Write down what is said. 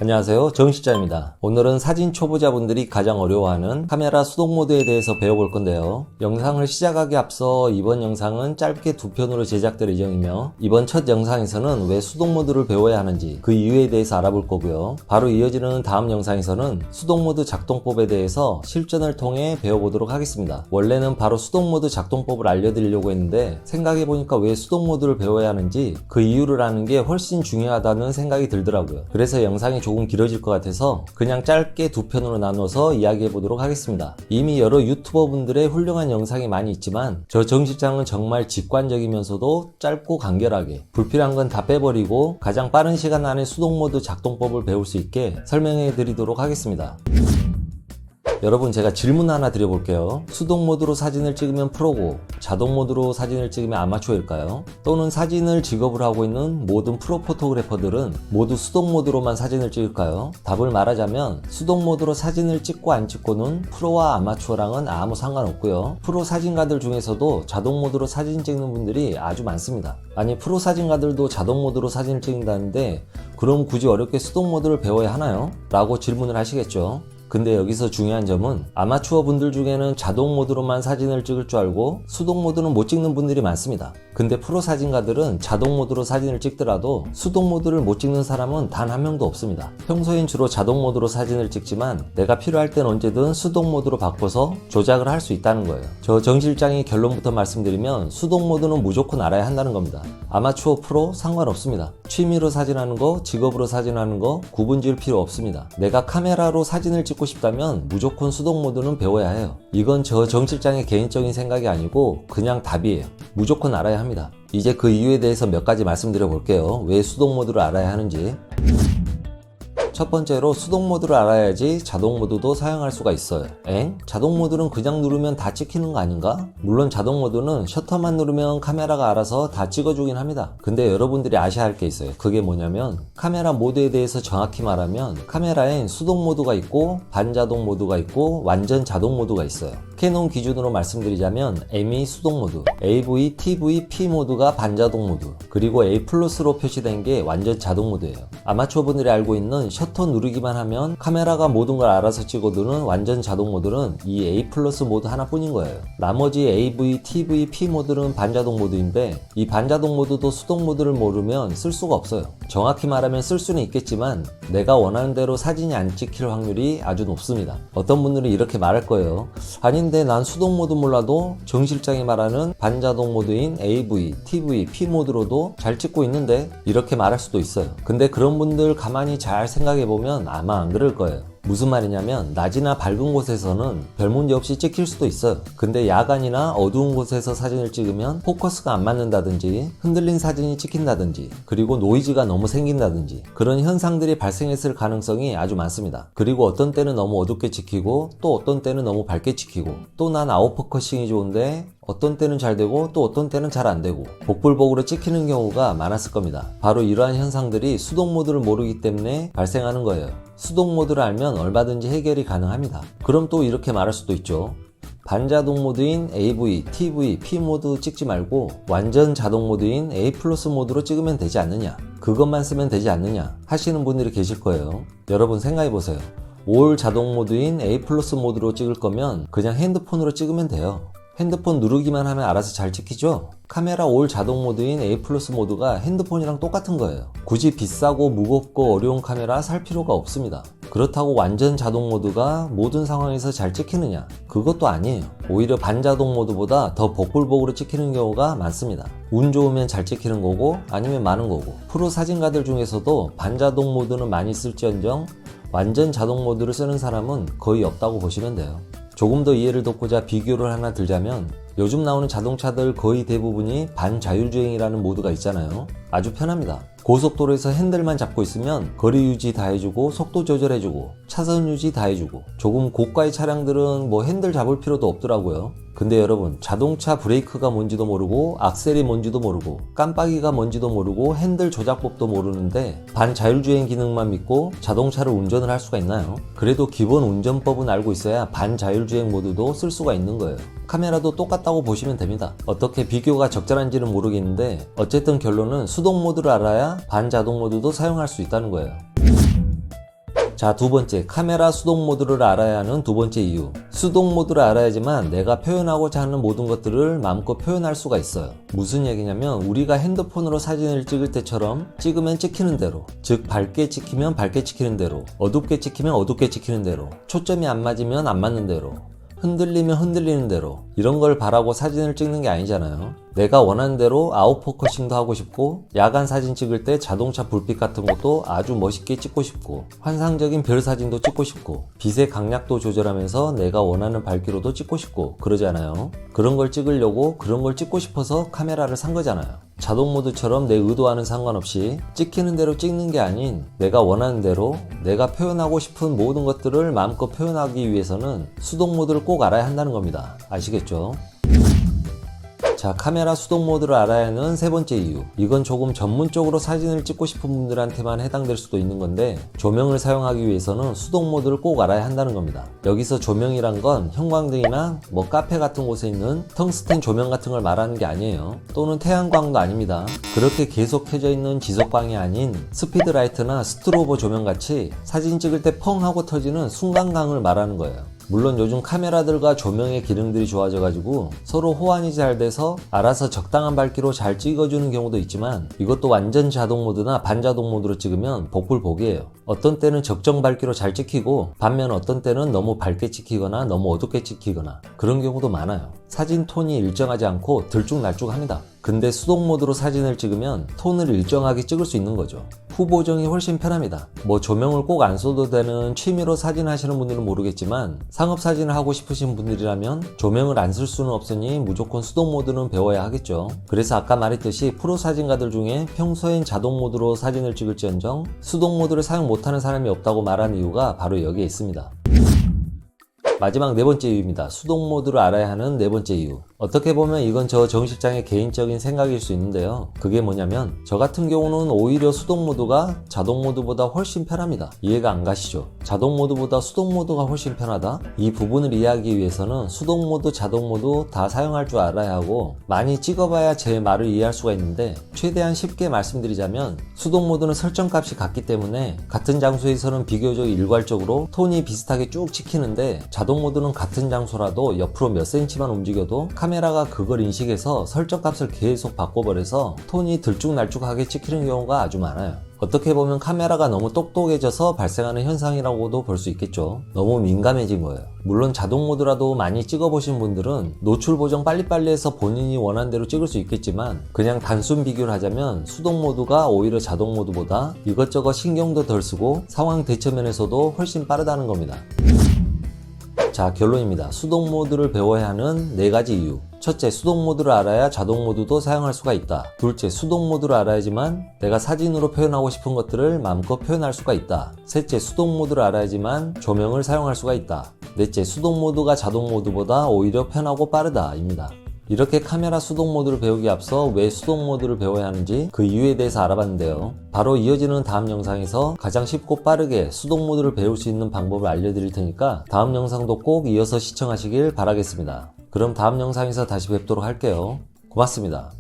안녕하세요, 정실장입니다. 오늘은 사진 초보자분들이 가장 어려워하는 카메라 수동 모드에 대해서 배워볼 건데요. 영상을 시작하기 앞서 이번 영상은 짧게 두 편으로 제작될 예정이며, 이번 첫 영상에서는 왜 수동 모드를 배워야 하는지 그 이유에 대해서 알아볼 거고요. 바로 이어지는 다음 영상에서는 수동 모드 작동법에 대해서 실전을 통해 배워보도록 하겠습니다. 원래는 바로 수동 모드 작동법을 알려드리려고 했는데, 생각해보니까 왜 수동 모드를 배워야 하는지 그 이유를 아는 게 훨씬 중요하다는 생각이 들더라고요. 그래서 영상이 조금 길어질 것 같아서 그냥 짧게 두 편으로 나눠서 이야기해 보도록 하겠습니다. 이미 여러 유튜버 분들의 훌륭한 영상이 많이 있지만 저 정실장은 정말 직관적이면서도 짧고 간결하게 불필요한 건 다 빼버리고 가장 빠른 시간 안에 수동 모드 작동법을 배울 수 있게 설명해 드리도록 하겠습니다. 여러분, 제가 질문 하나 드려볼게요. 수동 모드로 사진을 찍으면 프로고 자동 모드로 사진을 찍으면 아마추어일까요? 또는 사진을 직업으로 하고 있는 모든 프로 포토그래퍼들은 모두 수동 모드로만 사진을 찍을까요? 답을 말하자면 수동 모드로 사진을 찍고 안 찍고는 프로와 아마추어랑은 아무 상관없고요. 프로 사진가들 중에서도 자동 모드로 사진 찍는 분들이 아주 많습니다. 아니, 프로 사진가들도 자동 모드로 사진을 찍는다는데 그럼 굳이 어렵게 수동 모드를 배워야 하나요? 라고 질문을 하시겠죠. 근데 여기서 중요한 점은 아마추어 분들 중에는 자동 모드로만 사진을 찍을 줄 알고 수동 모드는 못 찍는 분들이 많습니다. 근데 프로 사진가들은 자동 모드로 사진을 찍더라도 수동 모드를 못 찍는 사람은 단 한 명도 없습니다. 평소엔 주로 자동 모드로 사진을 찍지만 내가 필요할 땐 언제든 수동 모드로 바꿔서 조작을 할 수 있다는 거예요. 저 정 실장이 결론부터 말씀드리면 수동 모드는 무조건 알아야 한다는 겁니다. 아마추어 프로 상관없습니다. 취미로 사진하는 거, 직업으로 사진하는 거 구분 지을 필요 없습니다. 내가 카메라로 사진을 찍고 싶다면 무조건 수동 모드는 배워야 해요. 이건 저 정 실장의 개인적인 생각이 아니고 그냥 답이에요. 무조건 알아야 합니다. 이제 그 이유에 대해서 몇 가지 말씀드려 볼게요. 왜 수동 모드를 알아야 하는지. 첫 번째로 수동 모드를 알아야지 자동 모드도 사용할 수가 있어요. 자동 모드는 그냥 누르면 다 찍히는 거 아닌가? 물론 자동 모드는 셔터만 누르면 카메라가 알아서 다 찍어주긴 합니다. 근데 여러분들이 아셔야 할 게 있어요. 그게 뭐냐면 카메라 모드에 대해서 정확히 말하면 카메라엔 수동 모드가 있고 반자동 모드가 있고 완전 자동 모드가 있어요. 캐논 기준으로 말씀드리자면 ME 수동 모드, AV, TV, P 모드가 반자동 모드, 그리고 A 플러스로 표시된 게 완전 자동 모드예요. 아마추어 분들이 알고 있는 셔터 누르기만 하면 카메라가 모든 걸 알아서 찍어두는 완전 자동 모드는 이 A 플러스 모드 하나뿐인 거예요. 나머지 AV, TV, P 모드는 반자동 모드인데 이 반자동 모드도 수동 모드를 모르면 쓸 수가 없어요. 정확히 말하면 쓸 수는 있겠지만 내가 원하는 대로 사진이 안 찍힐 확률이 아주 높습니다. 어떤 분들은 이렇게 말할 거예요. 아닌데 난 수동 모드 몰라도 정 실장이 말하는 반자동 모드인 AV, TV, P 모드로도 잘 찍고 있는데, 이렇게 말할 수도 있어요. 근데 그런 분들 가만히 잘 생각해보면 아마 안 그럴 거예요. 무슨 말이냐면 낮이나 밝은 곳에서는 별 문제 없이 찍힐 수도 있어요. 근데 야간이나 어두운 곳에서 사진을 찍으면 포커스가 안 맞는다든지 흔들린 사진이 찍힌다든지 그리고 노이즈가 너무 생긴다든지 그런 현상들이 발생했을 가능성이 아주 많습니다. 그리고 어떤 때는 너무 어둡게 찍히고 또 어떤 때는 너무 밝게 찍히고 또 난 아웃포커싱이 좋은데 어떤 때는 잘 되고 또 어떤 때는 잘 안 되고 복불복으로 찍히는 경우가 많았을 겁니다. 바로 이러한 현상들이 수동 모드를 모르기 때문에 발생하는 거예요. 수동 모드를 알면 얼마든지 해결이 가능합니다. 그럼 또 이렇게 말할 수도 있죠. 반자동 모드인 AV, TV, P 모드 찍지 말고 완전 자동 모드인 A 플러스 모드로 찍으면 되지 않느냐, 그것만 쓰면 되지 않느냐 하시는 분들이 계실 거예요. 여러분 생각해보세요. 올 자동 모드인 A 플러스 모드로 찍을 거면 그냥 핸드폰으로 찍으면 돼요. 핸드폰 누르기만 하면 알아서 잘 찍히죠? 카메라 올 자동 모드인 A 플러스 모드가 핸드폰이랑 똑같은 거예요. 굳이 비싸고 무겁고 어려운 카메라 살 필요가 없습니다. 그렇다고 완전 자동 모드가 모든 상황에서 잘 찍히느냐? 그것도 아니에요. 오히려 반자동 모드보다 더 복불복으로 찍히는 경우가 많습니다. 운 좋으면 잘 찍히는 거고 아니면 많은 거고. 프로 사진가들 중에서도 반자동 모드는 많이 쓸지언정 완전 자동 모드를 쓰는 사람은 거의 없다고 보시면 돼요. 조금 더 이해를 돕고자 비교를 하나 들자면 요즘 나오는 자동차들 거의 대부분이 반자율주행이라는 모드가 있잖아요. 아주 편합니다. 고속도로에서 핸들만 잡고 있으면 거리 유지 다 해주고 속도 조절해주고 차선 유지 다 해주고, 조금 고가의 차량들은 뭐 핸들 잡을 필요도 없더라고요. 근데 여러분, 자동차 브레이크가 뭔지도 모르고 악셀이 뭔지도 모르고 깜빡이가 뭔지도 모르고 핸들 조작법도 모르는데 반자율주행 기능만 믿고 자동차를 운전을 할 수가 있나요? 그래도 기본 운전법은 알고 있어야 반자율주행 모드도 쓸 수가 있는 거예요. 카메라도 똑같다고 보시면 됩니다. 어떻게 비교가 적절한지는 모르겠는데 어쨌든 결론은 수동 모드를 알아야 반자동 모드도 사용할 수 있다는 거예요. 자, 두 번째, 카메라 수동 모드를 알아야 하는 두 번째 이유. 수동 모드를 알아야지만 내가 표현하고자 하는 모든 것들을 마음껏 표현할 수가 있어요. 무슨 얘기냐면 우리가 핸드폰으로 사진을 찍을 때처럼 찍으면 찍히는 대로, 즉 밝게 찍히면 밝게 찍히는 대로, 어둡게 찍히면 어둡게 찍히는 대로, 초점이 안 맞으면 안 맞는 대로, 흔들리면 흔들리는 대로, 이런 걸 바라고 사진을 찍는 게 아니잖아요. 내가 원하는 대로 아웃포커싱도 하고 싶고, 야간 사진 찍을 때 자동차 불빛 같은 것도 아주 멋있게 찍고 싶고, 환상적인 별 사진도 찍고 싶고, 빛의 강약도 조절하면서 내가 원하는 밝기로도 찍고 싶고 그러잖아요. 그런 걸 찍으려고 그런 걸 찍고 싶어서 카메라를 산 거잖아요. 자동 모드처럼 내 의도와는 상관없이 찍히는 대로 찍는 게 아닌 내가 원하는 대로 내가 표현하고 싶은 모든 것들을 마음껏 표현하기 위해서는 수동 모드를 꼭 알아야 한다는 겁니다. 아시겠죠? 자, 카메라 수동 모드를 알아야 하는 세 번째 이유. 이건 조금 전문적으로 사진을 찍고 싶은 분들한테만 해당될 수도 있는 건데, 조명을 사용하기 위해서는 수동 모드를 꼭 알아야 한다는 겁니다. 여기서 조명이란 건 형광등이나 카페 같은 곳에 있는 텅스텐 조명 같은 걸 말하는 게 아니에요. 또는 태양광도 아닙니다. 그렇게 계속 켜져 있는 지속광이 아닌 스피드라이트나 스트로보 조명 같이 사진 찍을 때 펑 하고 터지는 순간광을 말하는 거예요. 물론 요즘 카메라들과 조명의 기능들이 좋아져가지고 서로 호환이 잘 돼서 알아서 적당한 밝기로 잘 찍어주는 경우도 있지만, 이것도 완전 자동 모드나 반자동 모드로 찍으면 복불복이에요. 어떤 때는 적정 밝기로 잘 찍히고, 반면 어떤 때는 너무 밝게 찍히거나 너무 어둡게 찍히거나 그런 경우도 많아요. 사진 톤이 일정하지 않고 들쭉날쭉합니다. 근데 수동 모드로 사진을 찍으면 톤을 일정하게 찍을 수 있는 거죠. 후보정이 훨씬 편합니다. 조명을 꼭 안 써도 되는 취미로 사진 하시는 분들은 모르겠지만, 상업 사진을 하고 싶으신 분들이라면 조명을 안 쓸 수는 없으니 무조건 수동 모드는 배워야 하겠죠. 그래서 아까 말했듯이 프로 사진가들 중에 평소엔 자동 모드로 사진을 찍을지언정 수동 모드를 사용 못하는 사람이 없다고 말하는 이유가 바로 여기에 있습니다. 마지막 네 번째 이유입니다. 수동 모드를 알아야 하는 네 번째 이유. 어떻게 보면 이건 저 정 실장의 개인적인 생각일 수 있는데요. 그게 뭐냐면, 저 같은 경우는 오히려 수동 모드가 자동 모드보다 훨씬 편합니다. 이해가 안 가시죠? 자동 모드보다 수동 모드가 훨씬 편하다? 이 부분을 이해하기 위해서는 수동 모드, 자동 모드 다 사용할 줄 알아야 하고, 많이 찍어봐야 제 말을 이해할 수가 있는데, 최대한 쉽게 말씀드리자면, 수동 모드는 설정값이 같기 때문에 같은 장소에서는 비교적 일괄적으로 톤이 비슷하게 쭉 찍히는데, 자동 모드는 같은 장소라도 옆으로 몇 cm만 움직여도 카메라가 그걸 인식해서 설정값을 계속 바꿔버려서 톤이 들쭉날쭉하게 찍히는 경우가 아주 많아요. 어떻게 보면 카메라가 너무 똑똑해져서 발생하는 현상이라고도 볼 수 있겠죠. 너무 민감해진 거예요. 물론 자동 모드라도 많이 찍어보신 분들은 노출 보정 빨리빨리 해서 본인이 원하는 대로 찍을 수 있겠지만, 그냥 단순 비교를 하자면 수동 모드가 오히려 자동 모드보다 이것저것 신경도 덜 쓰고 상황 대처 면에서도 훨씬 빠르다는 겁니다. 자, 결론입니다. 수동 모드를 배워야 하는 네 가지 이유. 첫째, 수동 모드를 알아야 자동 모드도 사용할 수가 있다. 둘째, 수동 모드를 알아야지만 내가 사진으로 표현하고 싶은 것들을 마음껏 표현할 수가 있다. 셋째, 수동 모드를 알아야지만 조명을 사용할 수가 있다. 넷째, 수동 모드가 자동 모드보다 오히려 편하고 빠르다 입니다. 이렇게 카메라 수동 모드를 배우기 앞서 왜 수동 모드를 배워야 하는지 그 이유에 대해서 알아봤는데요. 바로 이어지는 다음 영상에서 가장 쉽고 빠르게 수동 모드를 배울 수 있는 방법을 알려드릴 테니까 다음 영상도 꼭 이어서 시청하시길 바라겠습니다. 그럼 다음 영상에서 다시 뵙도록 할게요. 고맙습니다.